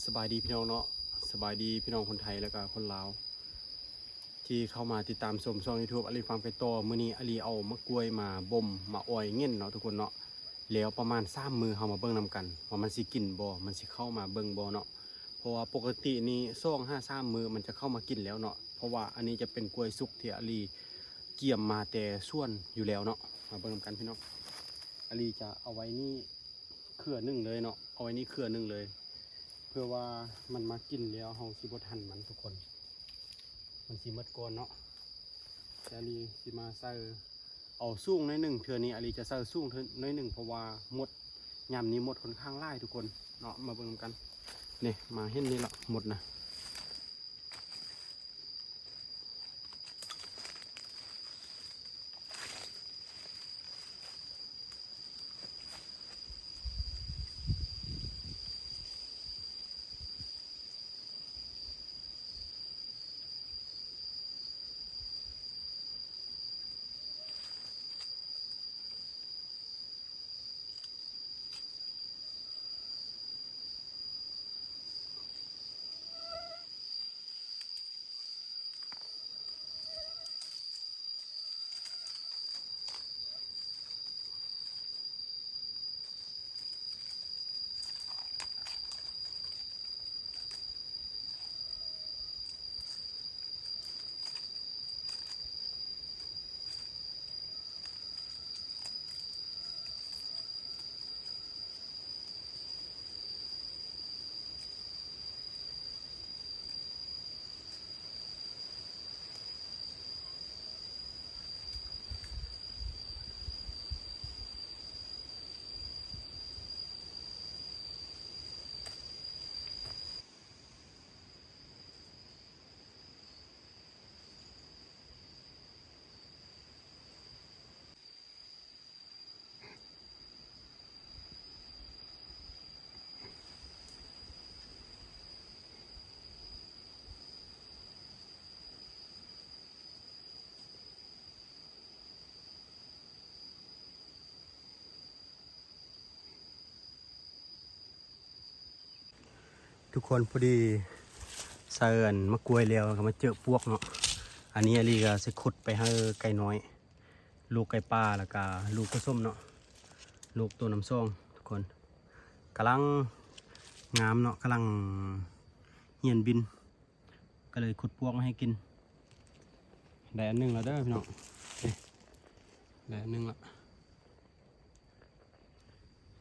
สบายดีพี่น้องเนาะสบายดีพี่น้องคนไทยแล้วก็คนลาวที่เข้ามาติดตามชมช่อง YouTube อลีฟาร์มไก่โตมื้อนี้อลีเอามะกล้วยมาบ่มมาอ้อยเงี้ยเนาะทุกคนเนาะแล้วประมาณ3 มือเฮามาเบิ่งนำกันว่ามันสิกินบ่มันสิเข้ามาเบิ่งบ่เนาะเพราะว่าปกตินี่2-5-3 มือมันจะเข้ามากินแล้วเนาะเพราะว่าอันนี้จะเป็นกล้วยสุกที่อลีเกี่ยมมาแต่ส่วนอยู่แล้วเนาะมาเบิ่งนำกันพี่น้องอลีจะเอาไว้นี่เครือนึงเลยเนาะเอาไว้นี่เครือนึงเลยเพื่อว่ามันมากินแล้วเฮาสิบ่ทันมันทุกคนมันสิหมดก่อนเนาะแต่อลีสิมาใส่เอาสูงน้อยหนึ่งเทื่อนี้อลีจะใส่สูงน้อยหนึ่งเพราะว่าหมดยามนี้หมดค่อนข้างหลายทุกคนเนาะมาเบิ่งกันนี่มาเห็นนี่ละหมดนะทุกคนพอดีเสิร์นมะกล้วยแล้วก็มาเจอพวกเนาะอันนี้อลีก็สิขุดไปให้ไก่น้อยลูกไก่ป่าแล้วก็ลูกผสมเนาะลูกตัวน้ำส้มทุกคนกำลังงามเนาะกำลังเหียนบินก็เลยขุดพวกมาให้กินได้อันหนึงแล้วเด้อพี่น้องได้อันหนึงละ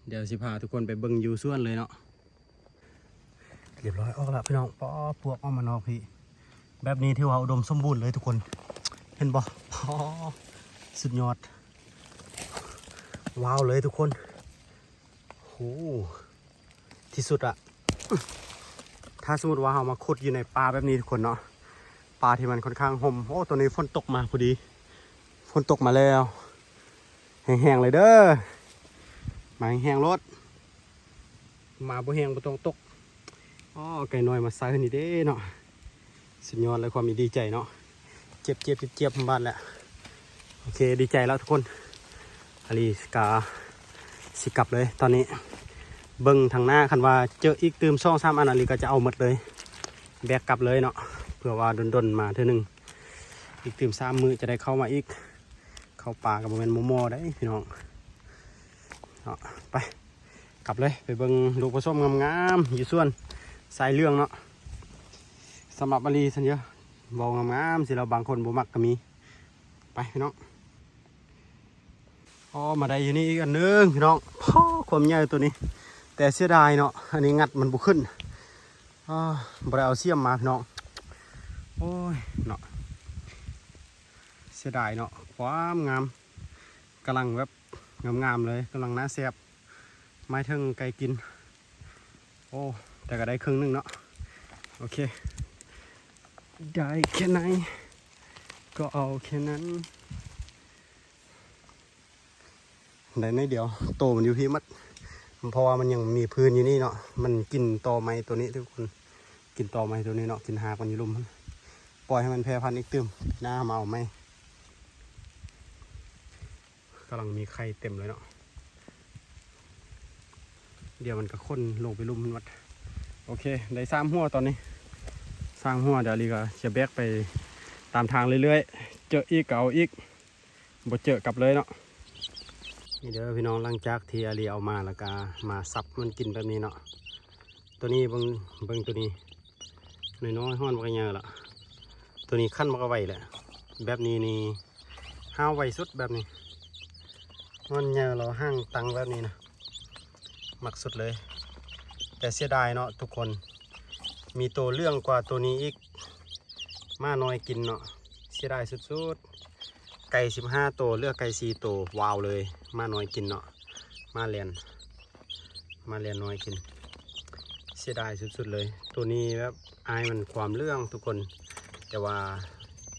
เดี๋ยวสิพาทุกคนไปเบิ่งอยู่ส่วนเลยเนาะเรียบร้อยออกแล้วพี่น้องป้อพวกออกมานอกพี่แบบนี้ที่ว่าอุดมสมบูรณ์เลยทุกคนเห็นบ่ป้อสุดยอดว้าวเลยทุกคนโหที่สุดอะถ้าสมมติว่าเรามาขุดอยู่ในป่าแบบนี้ทุกคนเนาะป่าที่มันค่อนข้างห่มโอ้ตัวนี้ฝนตกมาพอดีฝนตกมาแล้วแห้งๆเลยเด้อมาแห้งรถมาบ่แห้งบ่ต้องตกอ๋อไก่น้อยมาใส่นี่เด้เนาะสุดยอดเลยความดีใจเนาะเจ็บบ้านแหละโอเคดีใจแล้วทุกคนอลีกาสิกลับเลยตอนนี้เบิ้งทางหน้าคันว่าเจออีกตื่ม2-3 อันอลีก็จะเอาหมดเลยแบกกลับเลยเนาะเพื่อว่าดนมาเท่านึงอีกตื่ม3 มือจะได้เข้ามาอีกเข้าป่ากับโมเมนต์โมได้พี่น้องเนาะไปกลับเลยไปเบิ้งลูกผสมงามๆอยู่ส่วนสายเรื่องเนาะสำหรับอลีสัญญาบอกงามๆสิเราบางคนบ่มักก็มีไปพี่น้องอ๋อมาได้อยู่นี่อีกอันนึงพี่น้องพ่อความใหญ่ตัวนี้แต่เสียดายเนาะอันนี้งัดมันบุขึ้นบ่ได้เอาเสียมมาพี่น้องโอ้ยเนาะเสียดายเนาะความงามกำลังแบบงามๆเลยกำลังน่าแซ่บไม้ถึงไก่กินโอ้แต่ก็ได้ครึ่งนึงเนาะโอเคได้แค่ไหนก็เอาแค่นั้นได้ในเดียวโตมันอยู่พี่มัดเพราะว่ามันยังมีพื้นอยู่นี่เนาะมันกินตอไม้ตัวนี้ทุกคนกินตอไม้ตัวนี้เนาะกินหากมันอยู่ลุ่มปล่อยให้มันแพร่พันธุ์อีกตึมหน้ามาเอาไหมกำลังมีไข่เต็มเลยเนาะเดี๋ยวมันก็ค้นลงไปลุ่มมันวัด โอเคได้3หัวตอนนี้สร้างหัวเดี๋ยวลีก็จะแบกไปตามทางเรื่อยๆเจออีกก็เอาอีกบ่เจอกลับเลยเนาะนี่เด้อพี่น้องหลังจากที่อาลีเอามาแล้วก็มาซับมันกินแบบนี้เนาะตัวนี้เบิ่งตัวนี้น้อยๆห้อนมันก็เยอะละตัวนี้ขั้นมันก็ไวแหละแบบนี้นี่ห้าวไวสุดแบบนี้มันเยอะเราห้างตังแบบนี้นะมักสุดเลยแต่เสียดายเนาะทุกคนมีตัวเรื่องกว่าตัวนี้อีกมาน้อยกินเนาะเสียดายสุดๆไก่15ตัวเลือกไก่4ตัววาวเลยมาน้อยกินเนาะมาเรียนน้อยกินเสียดายสุดๆเลยตัวนี้แบบอายมันความเรื่องทุกคนแต่ว่า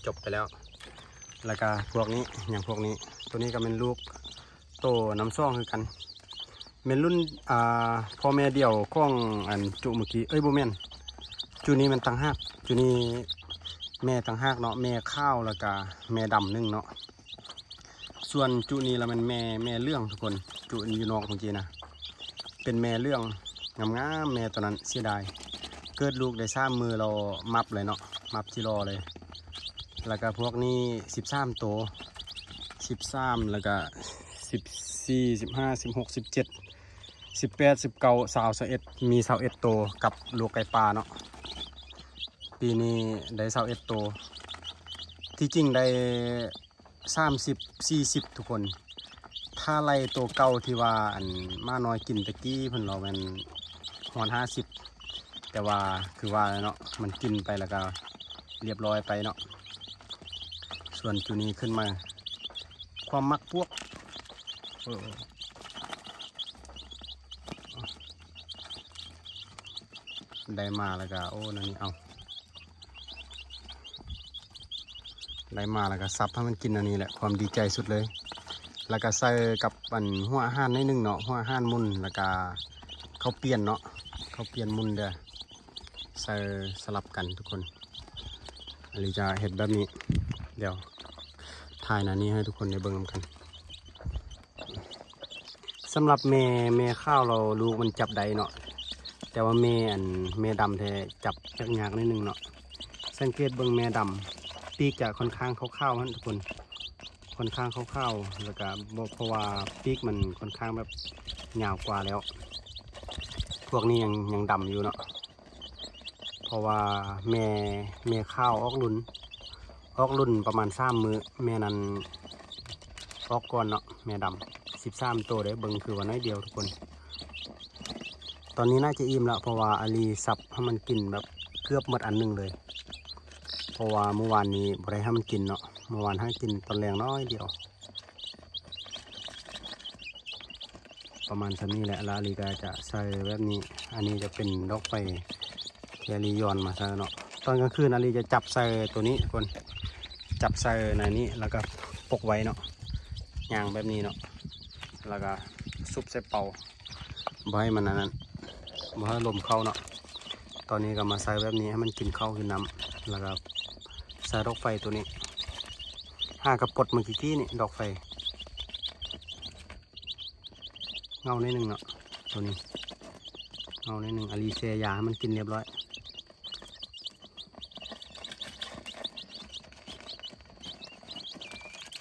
จบไปแล้วแล้วก็พวกนี้อย่างพวกนี้ตัวนี้ก็เป็นลูกโตน้ำซ่องคือกันเป็นรุ่นพ่อแม่เดี่ยวข้องอันจุเมื่อกี้บ่แม่นจุนี้มันต่างหากจุนี้แม่ต่างหากเนาะแม่ข้าวแล้วก็แม่ดำนึ่งเนาะส่วนจุนี้แล้วมันแม่เรื่องทุกคนจุอยู่นอกเมื่อกี้นะเป็นแม่เรื่องงามๆแม่ตัวนั้นเสียดายเกิดลูกได้3 มือเรามับเลยเนาะมับที่รอเลยแล้วก็พวกนี้13ตัว13แล้วก็14 15 16 17 18 19 21มี21ตัวกับลูกไก่ปลาเนาะปีนี้ได้21ตัวที่จริงได้30 40ทุกคนถ้าไล่ตัวเก่าที่ว่าอันมาน้อยกินตะกี้เพิ่นเรามันฮอน50แต่ว่าคือว่าเนาะมันกินไปแล้วก็เรียบร้อยไปเนาะส่วนตัวนี้ขึ้นมาความมักพวกได้มาแล้วก็โอ้นั่นนี่เอาได้มาแล้วก็ซับให้มันกินอันนี้แหละความดีใจสุดเลยแล้วก็ใส่กับอันหัวอาหารใน1เนาะหัวอาหารมุนแล้วก็เขาเปลี่ยนเนาะเขาเปลี่ยนมุนเด้อใส่สลับกันทุกคนอันนี้จะเห็ดแบบนี้เดี๋ยวถ่ายหน้านี้ให้ทุกคนได้เบิ่งกันสำหรับแม่ข้าวเราลูกมันจับได้เนาะแต่ว่าแม่ดำแท้จับยากนิดนึงเนาะสังเกตเบิ่งแม่ดำปีกจะค่อนข้างขาวๆนะทุกคนค่อนข้างขาวๆแล้วก็เพราะว่าปีกมันค่อนข้างแบบยาวกว่าแล้วพวกนี้ยังดำอยู่เนาะเพราะว่าแม่ข้าวออกรุ่นประมาณ3 มือแม่นั้นออกก่อนเนาะแม่ดำ13ตัวได้เบิ่งคือว่าน้อยเดียวทุกคนตอนนี้น่าจะอิ่มแล้วเพราะว่าอาลีสับให้มันกินแบบเกือบหมดอันหนึงเลยเพราะว่าเมื่อวานนี้บ่ได้ให้มันกินเนาะเมื่อวานให้กินตอนแรงน้อยเดียวประมาณนี้แหละแล้วอาลีก็จะใส่แบบนี้อันนี้จะเป็นดอกไฟที่อาลีย้อนมาใส่เนาะตอนกลางคืนอาลีจะจับใส่ตัวนี้ทุกคนจับใส่ในนี้แล้วก็ปกไว้เนาะย่างแบบนี้เนาะแล้วก็ซุปใส่เป่าบ่ให้มันนั้นบ่ให้ลมเข้าเนาะตอนนี้ก็มาใส่แบบนี้ให้มันกินข้าวกินน้ำแล้วก็ใส่ดอกไฟตัวนี้กระปดเมื่อกี้นี่ดอกไฟเงาในหนึ่งเนาะตัวนี้เงาในหนึ่งอาลีเซียยาให้มันกินเรียบร้อย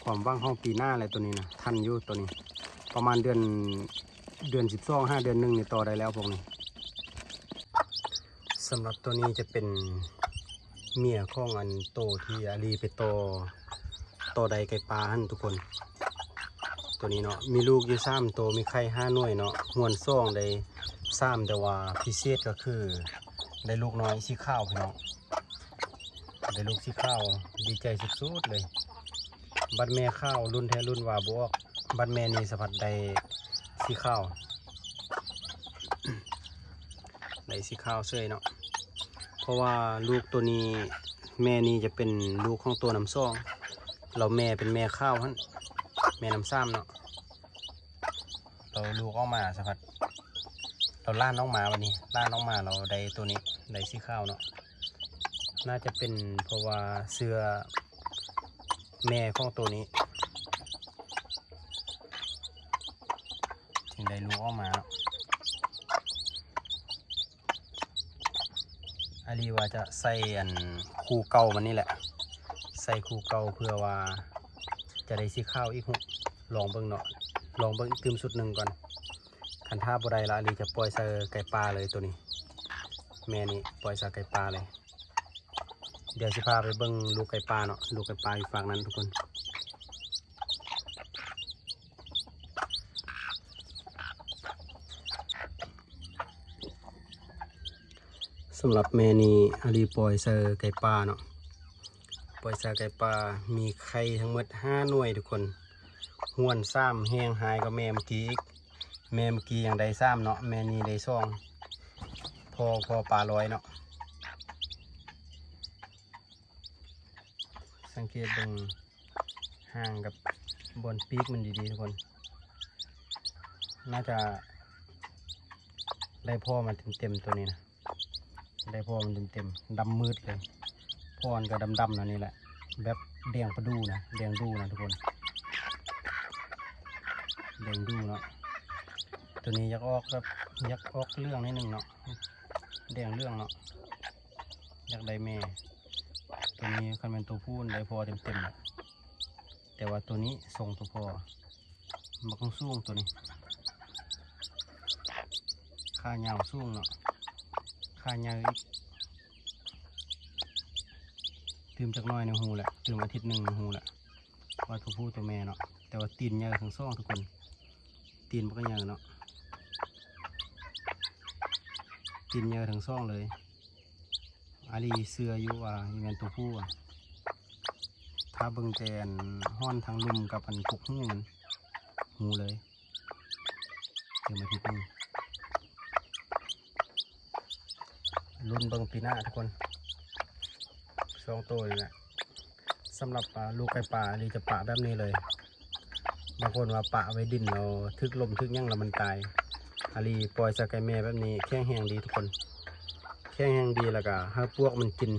ความว่างห้องปีหน้าอะไรตัวนี้นะทันอยู่ตัวนี้ประมาณเดือน12 5 เดือน1นี่ต่อได้แล้วพวกนี้สำหรับตัวนี้จะเป็นเมียของอันโตที่อาลีไปโตใดไก่ปลาหั่นทุกคนตัวนี้เนาะมีลูกอยู่3 ตัวมีไข่5 หน่วยเนาะหวนซ่องได้3แต่ว่าพิเศษก็คือได้ลูกน้อยสีขาวพี่น้องได้ลูกสีขาวดีใจสุดๆเลยบัดแม่ข้าวรุ่นแท้รุ่นว่าบวกบัดแม่นี่สะพัดได้สีขาวได้สีขาวเสยเนาะเพราะว่าลูกตัวนี้แม่นี่จะเป็นลูกของตัวน้ำซ่องเราแม่เป็นแม่ข้าวฮะแม่น้ำซ้ำเนาะเราลูกออกมาสะพัดเราล่าน้องหมาวันนี้ล่าน้องหมาเราได้ตัวนี้ได้สีขาวเนาะน่าจะเป็นเพราะว่าเสื้อแม่ของตัวนี้ถึงได้ลูกออกมา อาลีว่าจะใส่อันคูเก่ามันนี่แหละใส่คูเก่าเพื่อว่าจะได้สีข้าวอีกหุลองเบิ่งเนาะลองเบิ่งตื่มสุดหนึ่งก่อนคันท่าบ่ได้ละอาลีจะปล่อยใส่ไก่ปลาเลยตัวนี้แม่นี่ปล่อยใส่ไก่ปลาเลยเดี๋ยวสิพาไปเบิ่งลูกไก่ปลาเนาะลูกไก่ปลาอยู่ฝั่งนั้นทุกคนสำหรับแม่นี่อาลีปล่อยใส่ไก่ปลาเนาะปล่อยใส่ไก่ปลามีไข่ทั้งหมด5 หน่วยทุกคนห้วนซ้ำแห้งหายก็แม่เมื่อกี้อีกแม่เมื่อกี้ยังได้ซ้ำเนาะแม่นี่ได้ซ่องพอปลาลอยเนาะสังเกตเบิ่งห่างกับบนปีกมันดีๆทุกคนน่าจะได้พ่อมันเต็มๆตัวนี้นะได้พ่อมันเต็มๆดำมืดเลยพ่อมันก็ดำๆนะนี่แหละแบบแดงประดูนะแดงดูนะทุกคนแดงดูเนาะตัวนี้ยักออกครับยักออกเรื่องนิดนึงเนาะแดงเรื่องเนาะยักได้แม่ตัวนี้คันเป็นตัวผู้ได้พอเต็มๆแต่ว่าตัวนี้ส่งตัวพอมันต้องสูงตัวนี้ค่ายาวสูงเนาะค่ายาวอีกตื่มจากน้อยในหูแหละตื่มอาทิตย์หนึ่งในหูแหละว่าตัวผู้ตัวแม่เนาะแต่ว่าตีนเยอะทั้งสองทุกคนตีนมันก็เยอะเนาะตีนเยอะทั้งสองเลยอาลีเสืออยู่ว่ามีเป็นตัวผู้ถ้าเบิ่งแจนห้อนทางลุ่มกับอันกุกหูมันหูเลยเดี๋ยวมาทีนึงรุ่นเบิ่งปีหน้าทุกคน2 ตัวนี่แหละสำหรับลูกไก่ป่าอาลีจะปะแบบนี้เลยบางคนว่าปะไว้ดินเราทึกลมทึกยั่งแล้วมันตายอาลีปล่อยสไก่แม่แบบนี้แข็งแห้งดีทุกคนแข็งแห้งดีแล้วก็ให้พวกมันกิน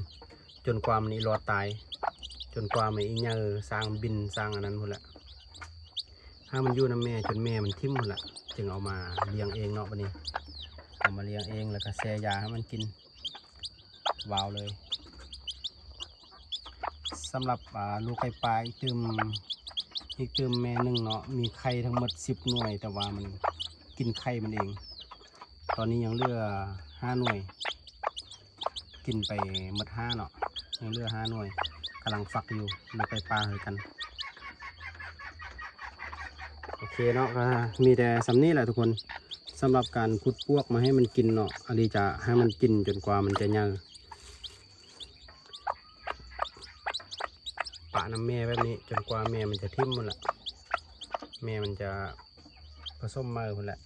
จนความมันอีรอดตายจนความมันอีเงอสร้างบินสร้างอันนั้นหมดแหละถ้ามันอยู่น้ำแม่จนแม่มันทิ่มหมดแหละจึงเอามาเลี้ยงเองเนาะวันนี้เอามาเลี้ยงเองแล้วก็แช่ยาให้มันกินวาวเลยสำหรับลูกไก่ปลาอีกตืมแม่หนึ่งเนาะมีไข่ทั้งหมด10 หน่วยแต่ว่ามันกินไข่มันเองตอนนี้ยังเหลือ5 หน่วยกินไปหมด5เนาะยังเหลือ5 หน่วยกำลังฟักอยู่ลูกไก่ปลาเหมือนกันโอเคเนาะมีแต่สำนี้แหละทุกคนสำหรับการขุดพวกมาให้มันกินเนาะอาลีจะให้มันกินจนกว่ามันจะเยอะปะน้ำแม่แบบนี้จนกว่าแม่มันจะทิ่มหมดละแม่มันจะผสมมาหมดแหละ